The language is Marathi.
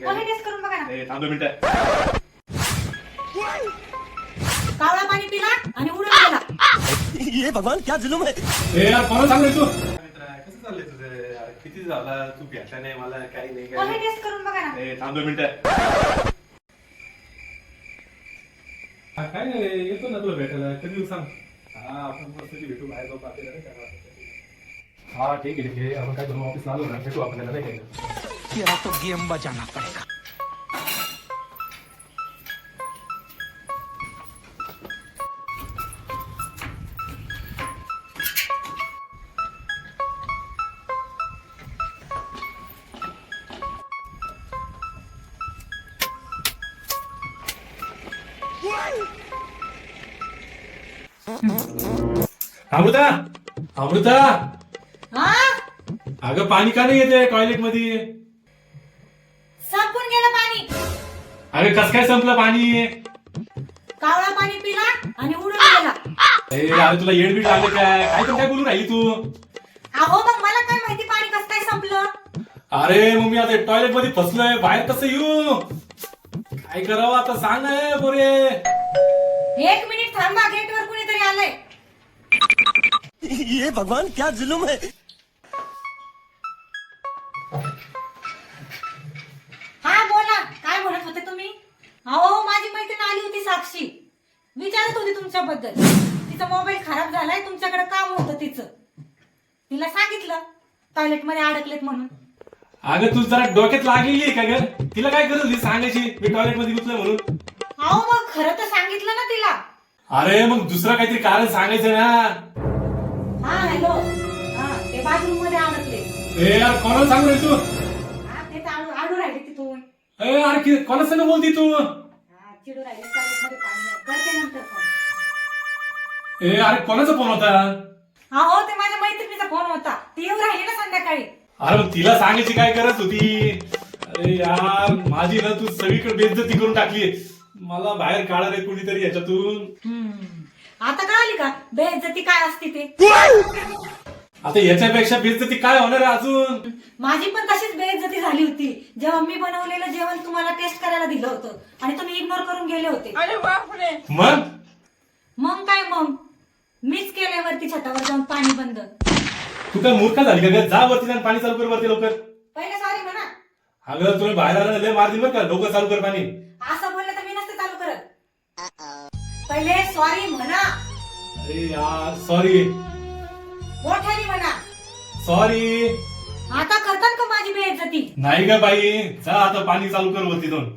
टेस्ट करून बघा ना. थांब 2 मिनिटं. कावळा पाणी पिला आणि उडून गेला. ये भगवान क्या जुलूम है. यार कोण सांगू तू कसं चाललंय तुझं? किती झाला तू भेटला नाही मला, काही नाही टेस्ट करून बघा ना. थांब 2 मिनिटं. काय नाही, येतो ना तुला भेटायला. कधी सांग. आपण मस्त भेटू, बाहेर जाऊ पार्टीला नाही का? ठीक आहे ठीक आहे. आपण काय करू, ऑफिसला आलो ना, भेटू आपल्याला नाही काय. तेरा तो गेम बजाना पड़ेगा. अमृता अमृता, हा अगं पाणी का नाही येते टॉयलेट मध्ये? संपून गेलं पाणी. अगं कस काय संपलं पाणी? कावळा पाणी पिला आणि उडून गेला. अरे तुला येडबीड लागलं काय? काय पण काय बोलून राहिली तू? अहो मग मला काय माहिती पाणी कसं काय संपलं. अरे मग मी आता टॉयलेट मध्ये फसलोय, बाहेर कसं येऊ? काय करावं आता सांग ना बोरे. 1 मिनिट थांबा, गेटवर कुणीतरी आलंय. ये भगवान क्या जुलूम है. हा बोला, काय म्हणत होते तुम्ही? अहो माझी मैत्रीण आली होती साक्षी, विचारत होती तुमच्याबद्दल. तिचा मोबाईल खराब झालाय, तुमच्याकडे काम होतं तिचं. तिला सांगितलं टॉयलेट मध्ये अडकलेत म्हणून. अगं तू जरा डोक्यात लागलेली आहे का ग? तिला काय गरज होती सांगायची मी टॉयलेट मध्ये घुसलोय म्हणून? अहो मग खरं तर सांगितलं ना तिला. अरे मग दुसरं काहीतरी कारण सांगायचं ना. हा हॅलो, हा ते बाथरूम मध्ये अडकले. यार कोणाला सांगू रे तू? हा ते आडू राहिले तिथून. अरे कोणा संग बोलती तू? हा चिडू राहिले, टॉयलेट मध्ये पाणी नाही. करते नंतर फोन. अरे कोणाचा फोन होता? अहो ते माझ्या मैत्रिणीचा फोन होता, ती येऊ राहिली ना संध्याकाळी. अरे मग तिला सांगायची काय गरज होती? अरे यार माझी ना तू सगळीकडे बेइज्जती करून टाकली. मला बाहेर काढा रे कुणीतरी याच्यातून. आता कळाली का बेइज्जती काय असते ते? आता याच्यापेक्षा बेइज्जती काय होणार आहे अजून? माझी पण तशीच बेइज्जती झाली होती जेव्हा मी बनवलेलं जेवण तुम्हाला टेस्ट करायला दिलं होतं आणि तुम्ही इग्नोर करून गेले होते. मग काय मग मीच केलंय वरती छतावर जाऊन पाणी बंद. तू काय मूर्ख झाली का ग? जा वरती जाऊन पाणी चालू कर वरती लवकर. पहिले सॉरी म्हणा. अगं तुला बाहेर आला लय मार दिल बरं का. लवकर चालू कर पाणी. असं बोललं तर मी नसते चालू करत. पहिले सॉरी म्हणा. अरे यार सॉरी मोठ्याने म्हणा. सॉरी. आता करतात का माझी बेइज्जती? नाही ग बाई, जा आता पाणी चालू कर वरती जाऊन.